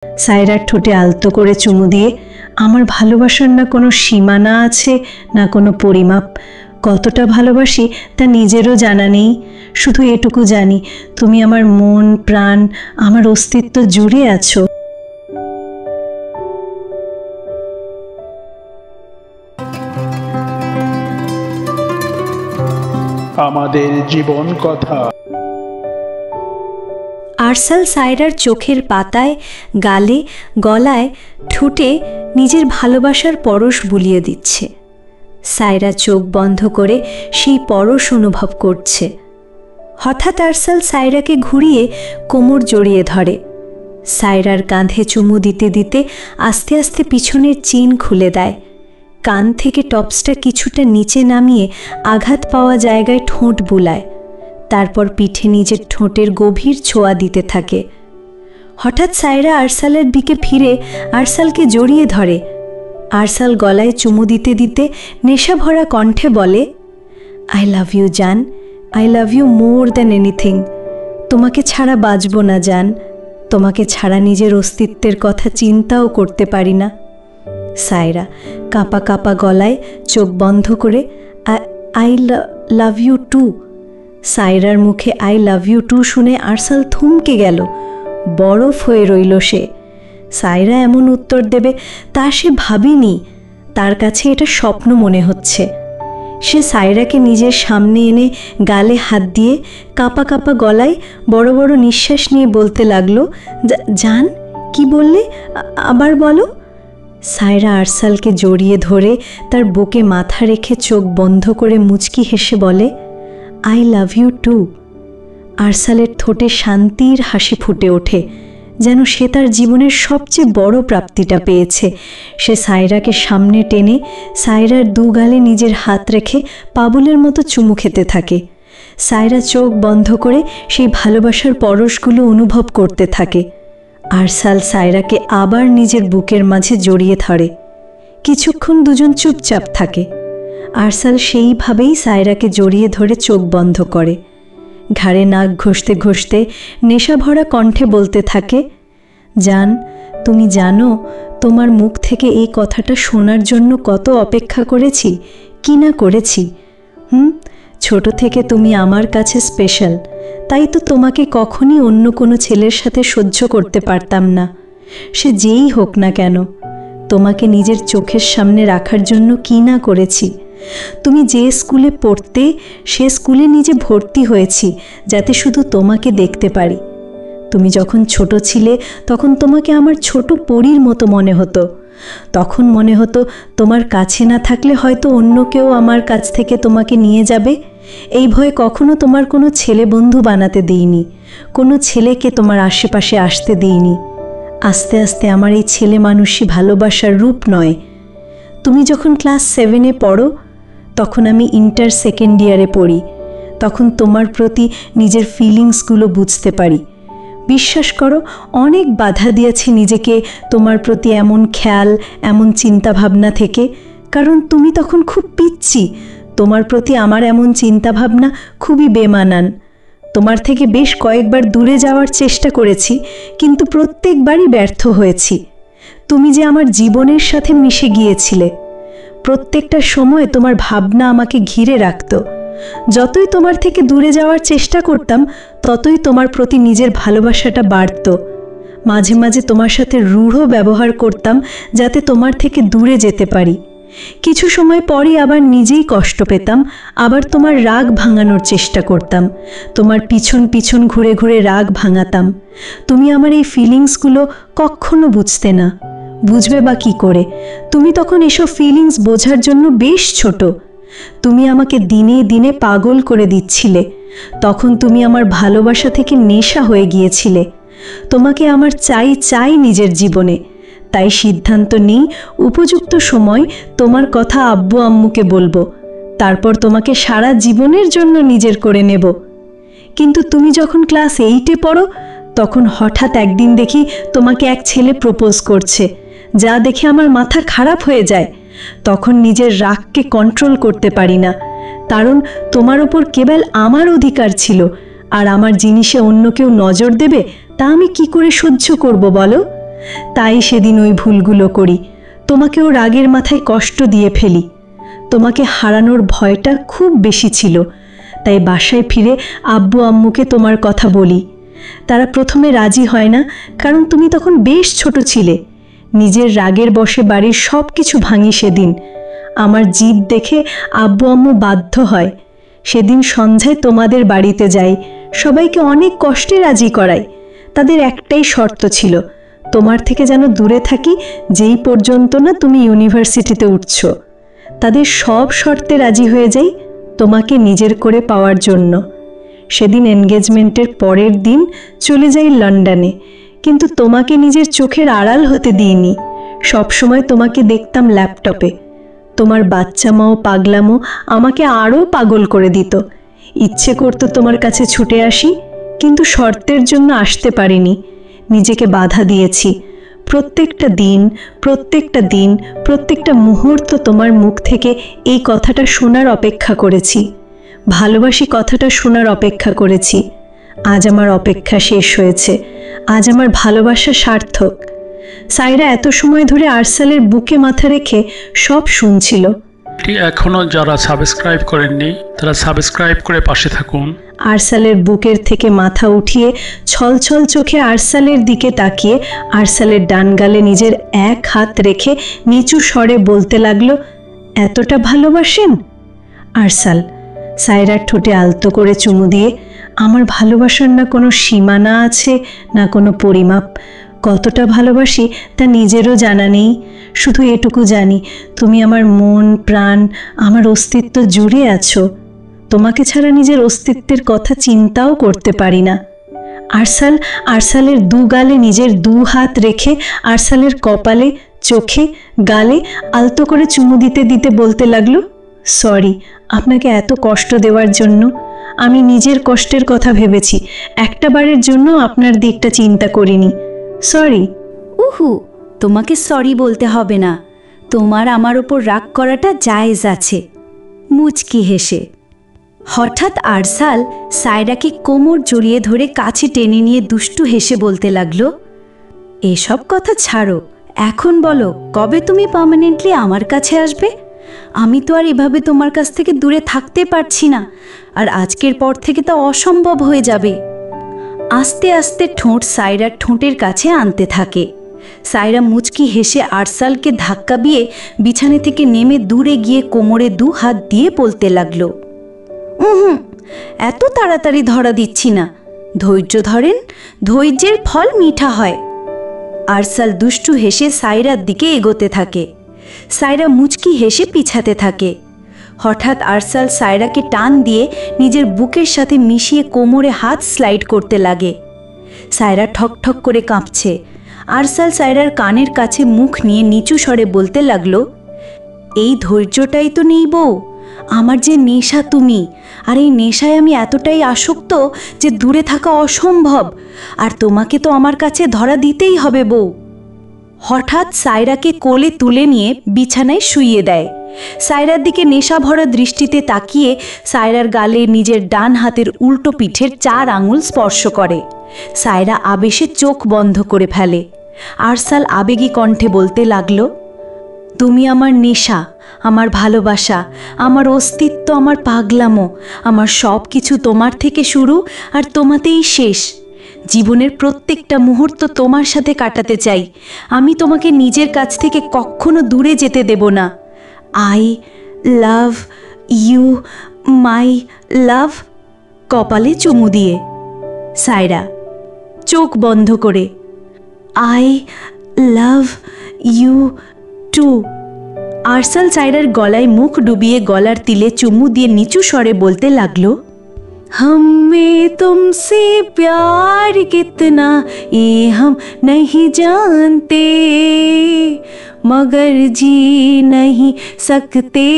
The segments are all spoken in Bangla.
সায়রার ঠোঁটে আলতো করে চুমু দিয়ে, আমার ভালোবাসার না কোনো সীমানা আছে না কোনো পরিমাপ। কতটা ভালোবাসি তা নিজেরও জানা নেই, শুধু এটুকু জানি তুমি আমার মন প্রাণ, আমার অস্তিত্ব জুড়ে আছো। আমাদের জীবন কথা। আরসাল সায়রার চোখের পাতায়, গালে, গলায়, ঠোঁটে নিজের ভালোবাসার পরশ বুলিয়ে দিচ্ছে। সায়রা চোখ বন্ধ করে সেই পরশ অনুভব করছে। হঠাৎ আরসাল সায়রাকে ঘুরিয়ে কোমর জড়িয়ে ধরে। সায়রার কাঁধে চুমু দিতে দিতে আস্তে আস্তে পিছনের চিন খুলে দেয়। কান থেকে টপসটা কিছুটা নিচে নামিয়ে আঘাত পাওয়া জায়গায় ঠোঁট বুলায়। তারপর পিঠে নিজের ঠোঁটের গভীর ছোঁয়া দিতে থাকে। হঠাৎ সায়রা আরসালের দিকে ফিরে আরসালকে জড়িয়ে ধরে। আরসাল গলায় চুমু দিতে দিতে নেশা ভরা কণ্ঠে বলে, আই লাভ ইউ জান, I love you more than anything. তোমাকে ছাড়া বাঁচব না জান, তোমাকে ছাড়া নিজের অস্তিত্বের কথা চিন্তাও করতে পারি না। সায়রা কাঁপা কাঁপা গলায় চোখ বন্ধ করে আই লাভ ইউ টু। সায়রার মুখে আই লাভ ইউ টু শুনে আরসাল থমকে গেল। বরফ হয়ে রইল সে। সায়রা এমন উত্তর দেবে তা সে ভাবেনি। তার কাছে এটা স্বপ্ন মনে হচ্ছে। সে সায়রাকে নিজের সামনে এনে গালে হাত দিয়ে কাঁপা কাঁপা গলায় বড় বড় নিঃশ্বাস নিয়ে বলতে লাগলো, জান কি বললে, আবার বলো। সায়রা আরসালকে জড়িয়ে ধরে তার বুকে মাথা রেখে চোখ বন্ধ করে মুচকি হেসে বলে, আই লাভ ইউ টু। আরসালের ঠোঁটে শান্তির হাসি ফুটে ওঠে, যেন সে তার জীবনের সবচেয়ে বড় প্রাপ্তিটা পেয়েছে। সে সায়রাকে সামনে টেনে সায়রার দু গালে নিজের হাত রেখে পাবুলের মতো চুমু খেতে থাকে। সায়রা চোখ বন্ধ করে সেই ভালোবাসার পরশগুলো অনুভব করতে থাকে। আরসাল সায়রাকে আবার নিজের বুকের মাঝে জড়িয়ে ধরে। কিছুক্ষণ দুজন চুপচাপ থাকে। আরসাল সেইভাবেই সায়রাকে জড়িয়ে ধরে চোখ বন্ধ করে। ঘাড়ে নাক ঘষতে ঘষতে নেশা ভরা কণ্ঠে বলতে থাকে, জান তুমি জানো তোমার মুখ থেকে এই কথাটা শোনার জন্য কত অপেক্ষা করেছি, কি না করেছি। ছোট থেকে তুমি আমার কাছে স্পেশাল, তাই তো তোমাকে কখনই অন্য কোনো ছেলের সাথে সহ্য করতে পারতাম না, সে যেই হোক না কেন। তোমাকে নিজের চোখের সামনে রাখার জন্য কি না করেছি। তুমি যে স্কুলে পড়তে সে স্কুলে নিজে ভর্তি হয়েছি যাতে শুধু তোমাকে দেখতে পারি। তুমি যখন ছোট ছিলে তখন তোমাকে আমার ছোট পরীর মতো মনে হতো। তখন মনে হতো তোমার কাছে না থাকলে হয়তো অন্য কেউ আমার কাছ থেকে তোমাকে নিয়ে যাবে। এই ভয়ে কখনো তোমার কোনো ছেলে বন্ধু বানাতে দিইনি, কোনো ছেলেকে তোমার আশেপাশে আসতে দিইনি। আস্তে আস্তে আমার এই ছেলে মানুষই ভালোবাসার রূপ নয়। তুমি যখন ক্লাস 7-এ পড়ো, তখন আমি ইন্টার সেকেন্ড ইয়ারে পড়ি। তখন তোমার প্রতি নিজের ফিলিংসগুলো বুঝতে পারি। বিশ্বাস করো, অনেক বাধা দিয়েছি নিজেকে তোমার প্রতি এমন খেয়াল, এমন চিন্তাভাবনা থেকে, কারণ তুমি তখন খুব পিচ্ছি। তোমার প্রতি আমার এমন চিন্তাভাবনা খুবই বেমানান। তোমার থেকে বেশ কয়েকবার দূরে যাওয়ার চেষ্টা করেছি, কিন্তু প্রত্যেকবারই ব্যর্থ হয়েছি। তুমি যে আমার জীবনের সাথে মিশে গিয়েছিলে। প্রত্যেকটা সময় তোমার ভাবনা আমাকে ঘিরে রাখত। যতই তোমার থেকে দূরে যাওয়ার চেষ্টা করতাম, ততই তোমার প্রতি নিজের ভালোবাসাটা বাড়ত। মাঝে মাঝে তোমার সাথে রূঢ় ব্যবহার করতাম যাতে তোমার থেকে দূরে যেতে পারি। কিছু সময় পরই আবার নিজেই কষ্ট পেতাম, আবার তোমার রাগ ভাঙানোর চেষ্টা করতাম। তোমার পিছন পিছন ঘুরে ঘুরে রাগ ভাঙাতাম। তুমি আমার এই ফিলিংসগুলো কখনো বুঝতে না। বুঝবে বা কী করে? তুমি তখন এসব ফিলিংস বোঝার জন্য বেশ ছোট। তুমি আমাকে দিনে দিনে পাগল করে দিচ্ছিলে। তখন তুমি আমার ভালোবাসা থেকে নেশা হয়ে গিয়েছিলে। তোমাকে আমার চাই চাই নিজের জীবনে। তাই সিদ্ধান্ত নিই উপযুক্ত সময় তোমার কথা আব্বু আম্মুকে বলবো, তারপর তোমাকে সারা জীবনের জন্য নিজের করে নেব। কিন্তু তুমি যখন ক্লাস 8-এ পড়ো, তখন হঠাৎ একদিন দেখি তোমাকে এক ছেলে প্রপোজ করছে, যা দেখে আমার মাথা খারাপ হয়ে যায়। তখন নিজের রাগকে কন্ট্রোল করতে পারি না, কারণ তোমার ওপর কেবল আমার অধিকার ছিল, আর আমার জিনিসে অন্য কেউ নজর দেবে তা আমি কি করে সহ্য করব বলো? তাই সেদিন ওই ভুলগুলো করি, তোমাকেও রাগের মাথায় কষ্ট দিয়ে ফেলি। তোমাকে হারানোর ভয়টা খুব বেশি ছিল, তাই বাসায় ফিরে আব্বু আম্মুকে তোমার কথা বলি। তারা প্রথমে রাজি হয় না, কারণ তুমি তখন বেশ ছোট ছিলে। নিজের রাগের বশে বাড়ির সব কিছু ভাঙি সেদিন। আমার জিদ দেখে আব্বু আম্মু বাধ্য হয়। সেদিন সন্ধ্যায় তোমাদের বাড়িতে যাই, সবাইকে অনেক কষ্টে রাজি করাই। তাদের একটাই শর্ত ছিল, তোমার থেকে যেন দূরে থাকি, যেই পর্যন্ত না তুমি ইউনিভার্সিটিতে উঠছ। তাদের সব শর্তে রাজি হয়ে যাই তোমাকে নিজের করে পাওয়ার জন্য। সেদিন এনগেজমেন্টের পরের দিন চলে যাই লন্ডনে, কিন্তু তোমাকে নিজের চোখের আড়াল হতে দিইনি। সবসময় তোমাকে দেখতাম ল্যাপটপে। তোমার বাচ্চা মাও পাগলামো আমাকে আরও পাগল করে দিত। ইচ্ছে করতো তোমার কাছে ছুটে আসি, কিন্তু শর্তের জন্য আসতে পারিনি। নিজেকে বাধা দিয়েছি। প্রত্যেকটা দিন, প্রত্যেকটা মুহূর্ত তোমার মুখ থেকে এই কথাটা শোনার অপেক্ষা করেছি। ভালোবাসি কথাটা শোনার অপেক্ষা করেছি। আজ আমার অপেক্ষা শেষ হয়েছে। আজ আমার ভালোবাসা সার্থক। সাইরা এত সময় ধরে আরসালের বুকে মাথা রেখে সব শুনছিল। এখনো যারা সাবস্ক্রাইব করেননি তারা সাবস্ক্রাইব করে পাশে থাকুন। আরসালের বুকের থেকে মাথা উঠিয়ে ছলছল চোখে আরসালের দিকে তাকিয়ে আরসালের ডান গালে নিজের এক হাত রেখে নিচু স্বরে বলতে লাগলো, এতটা ভালোবাসেন? আরসাল সায়রার ঠোঁটে আলতো করে চুমু দিয়ে, আমার ভালোবাসার না কোনো সীমানা আছে, না কোনো পরিমাপ। কতটা ভালোবাসি তা নিজেরও জানা নেই। শুধু এটুকু জানি, তুমি আমার মন প্রাণ, আমার অস্তিত্ব জুড়ে আছো। তোমাকে ছাড়া নিজের অস্তিত্বের কথা চিন্তাও করতে পারি না। আরসালের দু গালে নিজের দু হাত রেখে আরসালের কপালে, চোখে, গালে আলতো করে চুমু দিতে দিতে বলতে লাগলো, সরি আপনাকে এত কষ্ট দেওয়ার জন্য। আমি নিজের কষ্টের কথা ভেবেছি, একটা বারের জন্য আপনার দিকটা চিন্তা করিনি। সরি। উহু, তোমাকে সরি বলতে হবে না। তোমার আমার ওপর রাগ করাটা জায়েজ আছে। মুচকি হেসে হঠাৎ আরসাল সায়রাকে কোমর জড়িয়ে ধরে কাছে টেনে নিয়ে দুষ্টু হেসে বলতে লাগলো, এসব কথা ছাড়ো, এখন বলো কবে তুমি পার্মানেন্টলি আমার কাছে আসবে? আমি তো আর এভাবে তোমার কাছ থেকে দূরে থাকতে পারছি না, আর আজকের পর থেকে তা অসম্ভব হয়ে যাবে। আস্তে আস্তে ঠোঁট সায়রার ঠোঁটের কাছে আনতে থাকে। সায়রা মুচকি হেসে আরসালকে ধাক্কা দিয়ে বিছানা থেকে নেমে দূরে গিয়ে কোমরে দু হাত দিয়ে বলতে লাগলো, এত তাড়াতাড়ি ধরা দিচ্ছি না, ধৈর্য ধরেন, ধৈর্যের ফল মিঠা হয়। আরসাল দুষ্টু হেসে সায়রার দিকে এগোতে থাকে। সায়রা মুচকি হেসে পিছাতে থাকে। হঠাৎ আরসাল সায়রাকে টান দিয়ে নিজের বুকের সাথে মিশিয়ে কোমরে হাত স্লাইড করতে লাগে। সায়রা ঠকঠক করে কাঁপছে। আরসাল সায়রার কানের কাছে মুখ নিয়ে নিচু স্বরে বলতে লাগলো, এই ধৈর্যটাই তো নেই বউ, আমার যে নেশা তুমি, আর এই নেশায় আমি এতটাই আসক্ত যে দূরে থাকা অসম্ভব, আর তোমাকে তো আমার কাছে ধরা দিতেই হবে বউ। হঠাৎ সায়রাকে কোলে তুলে নিয়ে বিছানায় শুইয়ে দেয়। সায়রার দিকে নেশা ভরা দৃষ্টিতে তাকিয়ে সায়রার গালে নিজের ডান হাতের উল্টো পিঠের 4 আঙুল স্পর্শ করে। সায়রা আবেশে চোখ বন্ধ করে ফেলে। আরসাল আবেগী কণ্ঠে বলতে লাগলো, তুমি আমার নেশা, আমার ভালোবাসা, আমার অস্তিত্ব, আমার পাগলামো, আমার সব কিছু তোমার থেকে শুরু আর তোমাতেই শেষ। জীবনের প্রত্যেকটা মুহূর্ত তোমার সাথে কাটাতে চাই। আমি তোমাকে নিজের কাছ থেকে কখনো দূরে যেতে দেব না। আই লাভ ইউ মাই লাভ। কপালে চুমু দিয়ে সায়রা চোখ বন্ধ করে, আই লাভ ইউ টু। আরসাল সায়রার গলায় মুখ ডুবিয়ে গলার তিলে চুমু দিয়ে নিচু স্বরে বলতে লাগলো, हमें तुमसे प्यार कितना ये हम नहीं जानते, मगर जी नहीं सकते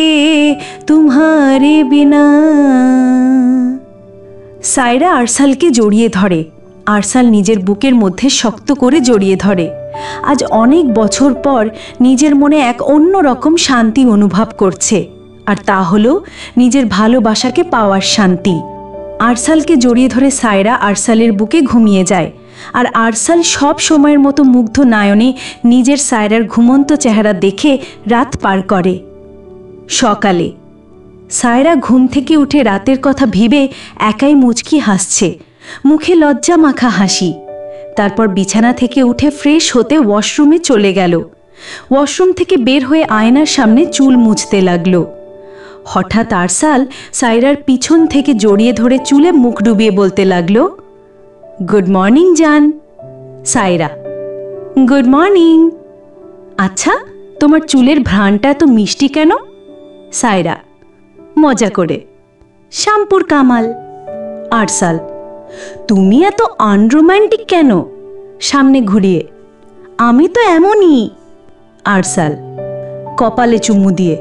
तुम्हारे बिना। সায়রা আরসালকে জড়িয়ে ধরে। আরসাল নিজের বুকের মধ্যে শক্ত করে জড়িয়ে ধরে। আজ অনেক বছর পর নিজের মনে এক অন্য রকম শান্তি অনুভব করছে, আর তা হলো নিজের ভালোবাসাকে পাওয়ার শান্তি। আরসালকে জড়িয়ে ধরে সায়রা আরসালের বুকে ঘুমিয়ে যায়। আর আরসাল সব সময়ের মতো মুগ্ধ নয়নে নিজের সায়রার ঘুমন্ত চেহারা দেখে রাত পার করে। সকালে সায়রা ঘুম থেকে উঠে রাতের কথা ভেবে একাই মুচকি হাসছে, মুখে লজ্জা মাখা হাসি। তারপর বিছানা থেকে উঠে ফ্রেশ হতে ওয়াশরুমে চলে গেল। ওয়াশরুম থেকে বের হয়ে আয়নার সামনে চুল মুছতে লাগলো। হঠাৎ আরসাল সায়রার পিছন থেকে জড়িয়ে ধরে চুলে মুখ ডুবিয়ে বলতে লাগলো, গুড মর্নিং জান। Saira, good morning. আচ্ছা, তোমার চুলের ঘ্রাণটা এত মিষ্টি কেন? সায়রা, মজা করে, শ্যাম্পুর কামাল। আরসাল, তুমি এত আনরোম্যান্টিক কেন? সামনে ঘুরিয়ে, আমি তো এমনই। আরসাল, কপালে চুমু দিয়ে,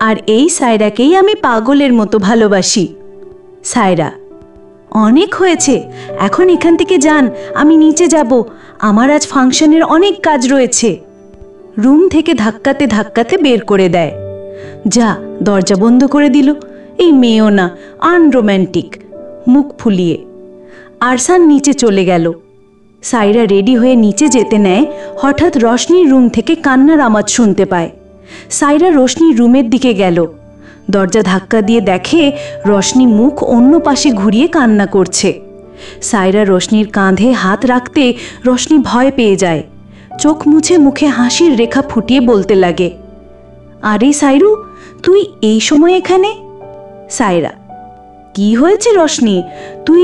আর এই সায়রাকেই আমি পাগলের মতো ভালোবাসি। সায়রা, অনেক হয়েছে, এখন এখান থেকে যান, আমি নিচে যাব, আমার আজ ফাংশনের অনেক কাজ রয়েছে। রুম থেকে ধাক্কাতে ধাক্কাতে বের করে দেয়। যা, দরজা বন্ধ করে দিল। এই মেয়েও না, আনরোম্যান্টিক, মুখ ফুলিয়ে। আরসান নিচে চলে গেল। সায়রা রেডি হয়ে নিচে যেতে নেয়, হঠাৎ রশনির রুম থেকে কান্নার আওয়াজ শুনতে পায়। সায়রা রশনির রুমের দিকে গেল। দরজা ধাক্কা দিয়ে দেখে রশনি মুখ অন্য পাশে ঘুরিয়ে কান্না করছে। সায়রা রশনির কাঁধে হাত রাখতে রশনি ভয় পেয়ে যায়। চোখ মুছে মুখে হাসির রেখা ফুটিয়ে বলতে লাগে, আরে সাইরু, তুই এই সময় এখানে? সায়রা, কি হয়েছে রশনি, তুই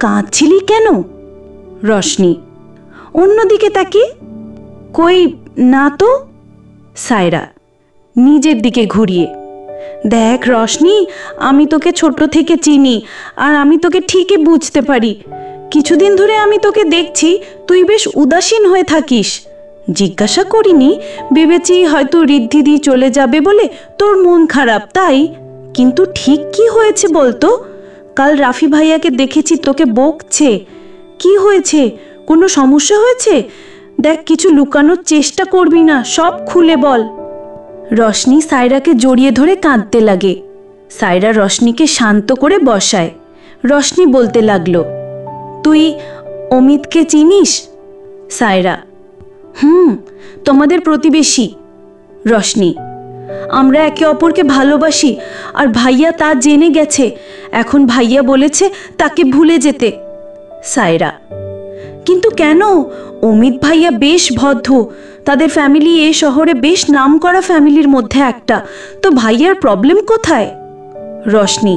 কাঁদছিলি কেন? রশনি অন্যদিকে তাকিয়ে, কই না তো। সায়রা নিজের দিকে ঘুরিয়ে, দেখ রশনি, আমি তোকে ছোট থেকে চিনি, আর আমি তোকে ঠিকই বুঝতে পারি। কিছুদিন ধরে আমি তোকে দেখছি, তুই বেশ উদাসীন হয়ে থাকিস। জিজ্ঞাসা করিনি, ভেবেছি হয়তো ঋদ্ধিদি চলে যাবে বলে তোর মন খারাপ, তাই। কিন্তু ঠিক কি হয়েছে বলতো? কাল রাফি ভাইয়াকে দেখেছি তোকে বকছে। কি হয়েছে? কোনো সমস্যা হয়েছে? দেখ, কিছু লুকানোর চেষ্টা করবি না, সব খুলে বল। রশনি সায়রাকে জড়িয়ে ধরে কাঁদতে লাগে। সায়রা রশনিকে শান্ত করে বসায়। রশনি বলতে লাগলো, তুই অমিতকে চিনিস? সায়রা, তোমাদের প্রতিবেশী। রশনি, আমরা একে অপরকে ভালোবাসি, আর ভাইয়া তা জেনে গেছে। এখন ভাইয়া বলেছে তাকে ভুলে যেতে। সায়রা, কিন্তু কেন? অমিত ভাইয়া বেশ ভদ্র, তাদের ফ্যামিলি এ শহরে বেশ নামকরা ফ্যামিলির মধ্যে একটা, তো ভাইয়ার প্রবলেম কোথায়? রশনি,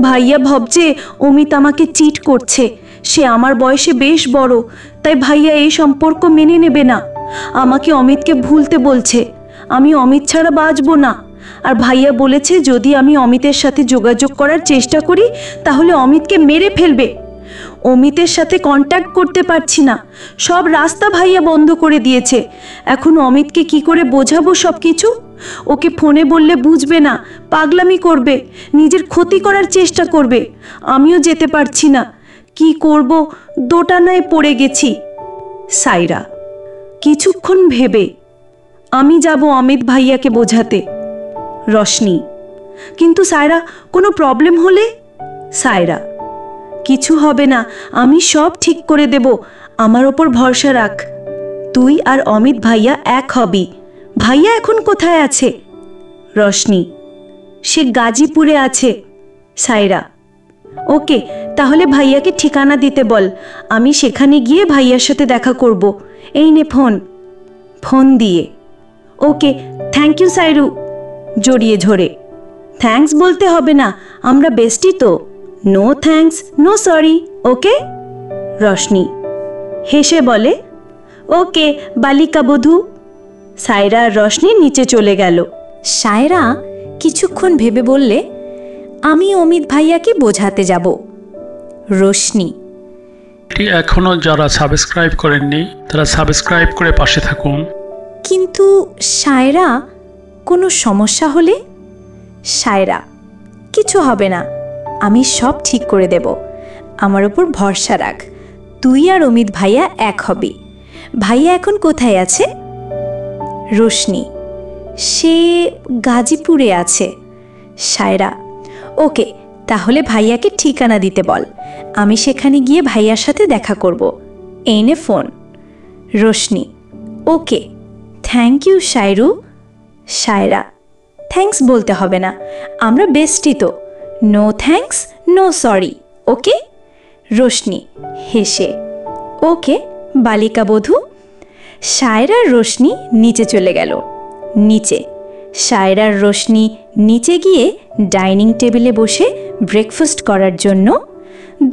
ভাইয়া ভাবছে অমিত আমাকে চিট করছে। সে আমার বয়সে বেশ বড়, তাই ভাইয়া এই সম্পর্ক মেনে নেবে না। আমাকে অমিতকে ভুলতে বলছে। আমি অমিত ছাড়া বাঁচব না। আর ভাইয়া বলেছে যদি আমি অমিতের সাথে যোগাযোগ করার চেষ্টা করি তাহলে অমিতকে মেরে ফেলবে। অমিতের সাথে কন্ট্যাক্ট করতে পারছি না, সব রাস্তা ভাইয়া বন্ধ করে দিয়েছে। এখন অমিতকে কি করে বোঝাবো সব কিছু? ওকে ফোনে বললে বুঝবে না, পাগলামি করবে, নিজের ক্ষতি করার চেষ্টা করবে। আমিও যেতে পারছি না, কি করব, দোটানায় পড়ে গেছি। সায়রা কিছুক্ষণ ভেবে, আমি যাব অমিত ভাইয়াকে বোঝাতে। রশনি, কিন্তু সায়রা, কোনো প্রবলেম হলে? সায়রা, কিছু হবে না, আমি সব ঠিক করে দেব, আমার ওপর ভরসা রাখ। তুই আর অমিত ভাইয়া এক হবি। ভাইয়া এখন কোথায় আছে? রশনি, সে গাজীপুরে আছে। সায়রা, ওকে, তাহলে ভাইয়াকে ঠিকানা দিতে বল, আমি সেখানে গিয়ে ভাইয়ার সাথে দেখা করব। এই নে ফোন। ফোন দিয়ে, ওকে, থ্যাংক ইউ সাইরু। জড়িয়ে ঝরে, থ্যাঙ্কস বলতে হবে না, আমরা বেস্টি তো। নো থ্যাঙ্কস, নো সরি, ওকে? রশনি হেসে বলে, ওকে বালিকা বধূ। সায়রা আর রশনি নিচে চলে গেল। সায়রা কিছুক্ষণ ভেবে বললে, আমি অমিত ভাইয়াকে বোঝাতে যাব। রোশনি, এখনও যারা সাবস্ক্রাইব করেননি তারা সাবস্ক্রাইব করে পাশে থাকুন। কিন্তু সায়রা, কোনো সমস্যা হলে? সায়রা, কিছু হবে না, আমি সব ঠিক করে দেব, আমার উপর ভরসা রাখ। তুই আর অমিত ভাইয়া এক হবি। ভাইয়া এখন কোথায় আছে? রোশনি, সে গাজীপুরে আছে। সায়রা, ওকে, তাহলে ভাইয়াকে ঠিকানা দিতে বল, আমি সেখানে গিয়ে ভাইয়ার সাথে দেখা করব। এই নে phone. Roshni, okay, thank you Shairu. Shaira, thanks বলতে হবে না, আমরা বেস্টই তো। No thanks, no sorry, okay. Roshni হেসে, ওকে বালিকা বধূ। শায়রার রোশনি নিচে চলে গেল। নিচে শায়রার রোশনি নিচে গিয়ে ডাইনিং টেবিলে বসে ব্রেকফাস্ট করার জন্য।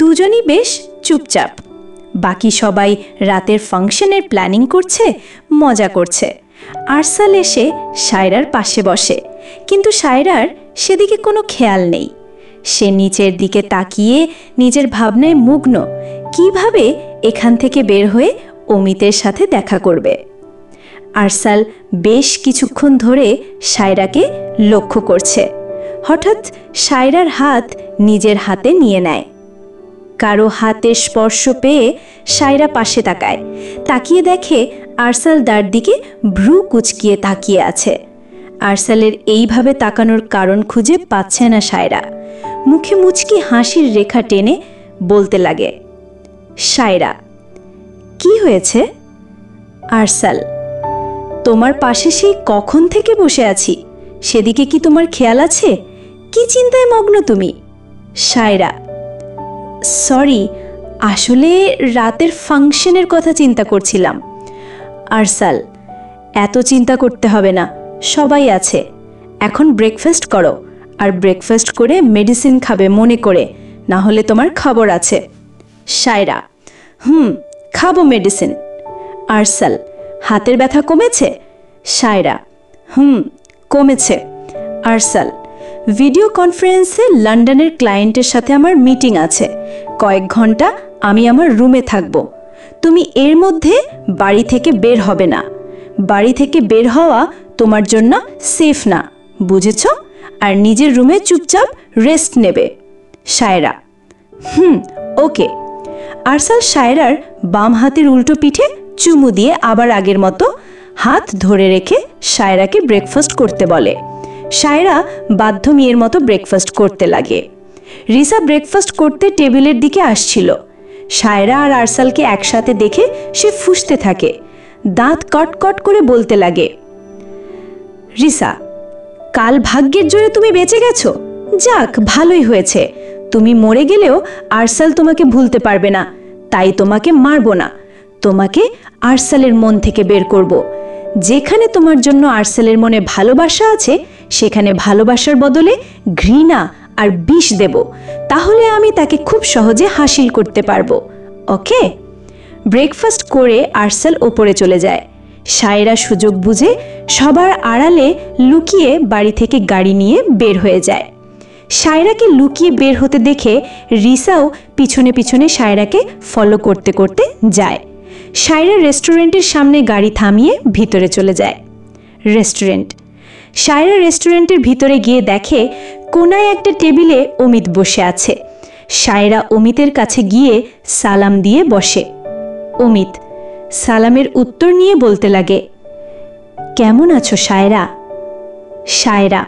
দুজনই বেশ চুপচাপ। বাকি সবাই রাতের ফাংশনের প্ল্যানিং করছে, মজা করছে। আরসাল এসে শায়রার পাশে বসে, কিন্তু শায়রার সেদিকে কোনো খেয়াল নেই। সে নিচের দিকে তাকিয়ে নিজের ভাবনায় মগ্ন, কিভাবে এখান থেকে বের হয়ে অমিতের সাথে দেখা করবে। আরসাল বেশ কিছুক্ষণ ধরে শায়রাকে লক্ষ্য করছে। হঠাৎ শায়রার হাত নিজের হাতে নিয়ে নেয়। কারো হাতের স্পর্শ পেয়ে শায়রা পাশে তাকায়। তাকিয়ে দেখে আরসাল তার দিকে ভ্রু কুচকিয়ে তাকিয়ে আছে। আরসালের এইভাবে তাকানোর কারণ খুঁজে পাচ্ছে না শায়রা। মুখে মুচকি হাসির রেখা টেনে বলতে লাগে, শায়রা, কি হয়েছে? আরসাল, তোমার পাশে সেই কখন থেকে বসে আছি, সেদিকে কি তোমার খেয়াল আছে? কি চিন্তায় মগ্ন তুমি? শায়রা, সরি, আসলে রাতের ফাংশনের কথা চিন্তা করছিলাম। আরসাল, এত চিন্তা করতে হবে না, সবাই আছে। এখন ব্রেকফাস্ট করো, আর ব্রেকফাস্ট করে মেডিসিন খাবে মনে করে, না হলে তোমার খবর আছে। শায়রা, খাবো মেডিসিন। আরসাল, হাতের ব্যথা কমেছে? শায়রা, কমেছে। আরসাল, ভিডিও কনফারেন্সে লন্ডনের ক্লায়েন্টের সাথে আমার মিটিং আছে, কয়েক ঘন্টা আমি আমার রুমে থাকব। তুমি এর মধ্যে বাড়ি থেকে বের হবে না। বাড়ি থেকে বের হওয়া তোমার জন্য সেফ না, বুঝেছ? আর নিজের রুমে চুপচাপ রেস্ট নেবে। শায়রা, ওকে। আরসাল শায়রার বাম হাতের উল্টো পিঠে চুমু দিয়ে আবার আগের মতো হাত ধরে রেখে শায়রাকে ব্রেকফাস্ট করতে বলে। শায়রা বাধ্য মেয়ের মতো ব্রেকফাস্ট করতে লাগে। রিসা ব্রেকফাস্ট করতে টেবিলের দিকে আসছিল। শায়রা আর আরসালকে একসাথে দেখে সে ফুঁসতে থাকে, দাঁত কটকট করে বলতে লাগে, রিসা, কাল ভাগ্যের জোরে তুমি বেঁচে গেছো। যাক, ভালোই হয়েছে। তুমি মরে গেলেও আরসাল তোমাকে ভুলতে পারবে না, তাই তোমাকে মারবো না। তোমাকে আরসালের মন থেকে বের করব। যেখানে তোমার জন্য আরসালের মনে ভালোবাসা আছে, সেখানে ভালোবাসার বদলে ঘৃণা আর বিষ দেব। তাহলে আমি তাকে খুব সহজে হাসিল করতে পারবো। ওকে? ব্রেকফাস্ট করে আরসাল ওপরে চলে যায়। শায়রা সুযোগ বুঝে সবার আড়ালে লুকিয়ে বাড়ি থেকে গাড়ি নিয়ে বের হয়ে যায়। শায়রাকে লুকিয়ে বের হতে দেখে রিসাও পিছনে পিছনে শায়রাকে ফলো করতে করতে যায়। শায়রা রেস্টুরেন্টের সামনে গাড়ি থামিয়ে ভিতরে চলে যায়। রেস্টুরেন্ট। শায়রা রেস্টুরেন্টের ভিতরে গিয়ে দেখে কোনায় একটা টেবিলে অমিত বসে আছে। শায়রা অমিতের কাছে গিয়ে সালাম দিয়ে বসে। অমিত সালামের উত্তর নিয়ে বলতে লাগে, কেমন আছো শায়রা? শায়রা,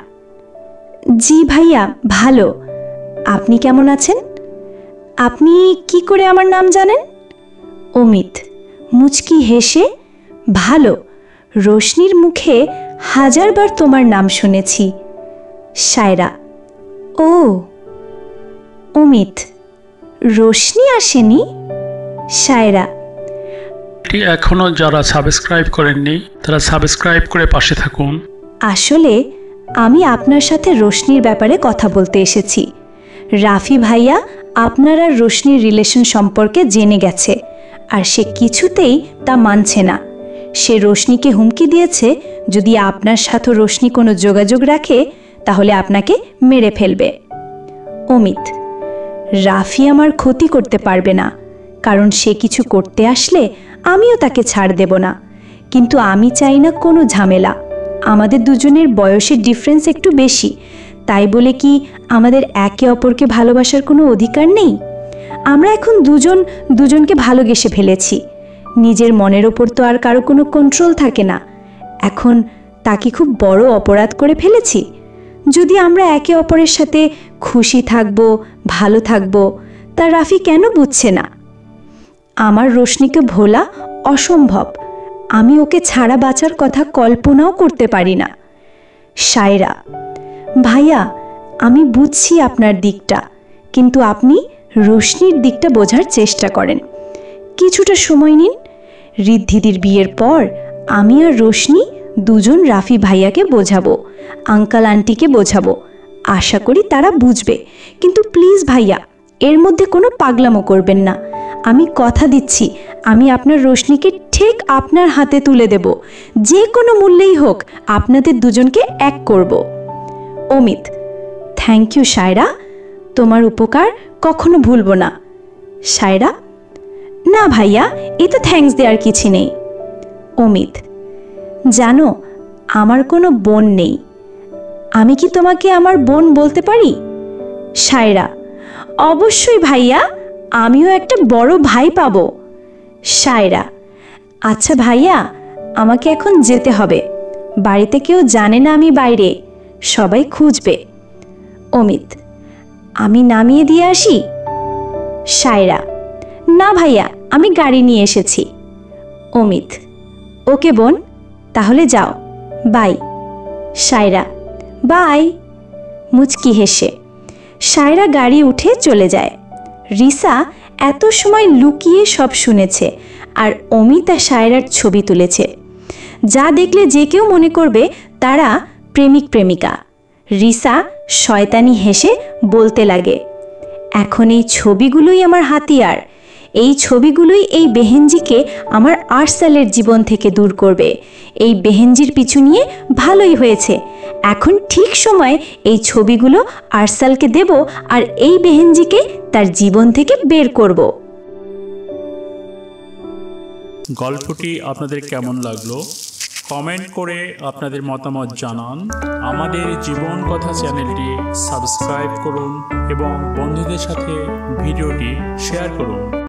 জি ভাইয়া, ভালো। আপনি কেমন আছেন? আপনি কি করে আমার নাম জানেন? অমিত মুচকি হেসে, ভালো, রোশনির মুখে 1000 বার তোমার নাম শুনেছি। শায়রা, ও। অমিত, রোশনি আসেনি? শায়রা, এখনো যারা সাবস্ক্রাইব করেননি তারা সাবস্ক্রাইব করে পাশে থাকুন। আসলে আমি আপনার সাথে রোশনির ব্যাপারে কথা বলতে এসেছি। রাফি ভাইয়া আপনার আর রোশনির রিলেশন সম্পর্কে জেনে গেছে, আর সে কিছুতেই তা মানছে না। সে রোশনিকে হুমকি দিয়েছে, যদি আপনার সাথে রোশনি কোনো যোগাযোগ রাখে তাহলে আপনাকে মেরে ফেলবে। অমিত, রাফি আমার ক্ষতি করতে পারবে না, কারণ সে কিছু করতে আসলে আমিও তাকে ছাড় দেব না। কিন্তু আমি চাই না কোনো ঝামেলা। আমাদের দুজনের বয়সের ডিফারেন্স একটু বেশি, তাই বলে কি আমাদের একে অপরকে ভালোবাসার কোনো অধিকার নেই? আমরা এখন দুজনকে ভালোবেসে ফেলেছি। নিজের মনের ওপর তো আর কারো কোনো কন্ট্রোল থাকে না। এখন তা কি খুব বড় অপরাধ করে ফেলেছি? যদি আমরা একে অপরের সাথে খুশি থাকব, ভালো থাকব, তা রাফি কেন বুঝছে না? আমার রোশনিকে ভোলা অসম্ভব। আমি ওকে ছাড়া বাঁচার কথা কল্পনাও করতে পারি না। সায়রা: ভাইয়া, আমি বুঝছি আপনার দিকটা, কিন্তু আপনি রোশনির দিকটা বোঝার চেষ্টা করেন। কিছুটা সময় নিন। ঋদ্ধিদির বিয়ের পর আমি আর রোশনি দুজন রাফি ভাইয়াকে বোঝাবো, আঙ্কাল আন্টিকে বোঝাবো। আশা করি তারা বুঝবে। কিন্তু প্লিজ ভাইয়া, এর মধ্যে কোনো পাগলামো করবেন না। আমি কথা দিচ্ছি, আমি আপনার রোশনিকে ঠিক আপনার হাতে তুলে দেব। যে কোনো মূল্যেই হোক আপনাদের দুজনকে এক করব। অমিত: থ্যাংক ইউ সায়রা, তোমার উপকার কখনো ভুলবো না। সায়রা: না ভাইয়া, এ তো থ্যাঙ্কস দেওয়ার কিছু নেই। অমিত: জানো, আমার কোনো বোন নেই। আমি কি তোমাকে আমার বোন বলতে পারি? সায়রা: অবশ্যই ভাইয়া, আমিও একটা বড় ভাই পাবো। সায়রা: আচ্ছা ভাইয়া, আমাকে এখন যেতে হবে। বাড়িতে কেউ জানে না আমি বাইরে, সবাই খুঁজবে। অমিত: আমি নামিয়ে দিয়ে আসি? সায়রা: না ভাইয়া, আমি গাড়ি নিয়ে এসেছি। অমিত: ওকে বোন, তাহলে যাও, বাই। সায়রা: বাই। মুচকি হেসে সায়রা গাড়ি উঠে চলে যায়। রিসা এত সময় লুকিয়ে সব শুনেছে, আর অমিত আর সায়রার ছবি তুলেছে, যা দেখলে যে কেউ মনে করবে তারা প্রেমিক প্রেমিকা। রিসা শয়তানি হেসে বলতে লাগে, এখন এই ছবিগুলোই আমার হাতিয়ার। এই ছবিগুলোই এই বেহেনজিকে আমার আরসালের জীবন থেকে দূর করবে। এই বেহেনজির পিছু নিয়ে ভালোই হয়েছে। এখন ঠিক সময় এই ছবিগুলো আরসালকে দেব, আর এই বেহেনজিকে তার জীবন থেকে বের করব। গল্পটি আপনাদের কেমন লাগলো কমেন্ট করে আপনাদের মতামত জানান। আমাদের জীবন কথা চ্যানেলটি সাবস্ক্রাইব করুন এবং বন্ধুদের সাথে ভিডিওটি শেয়ার করুন।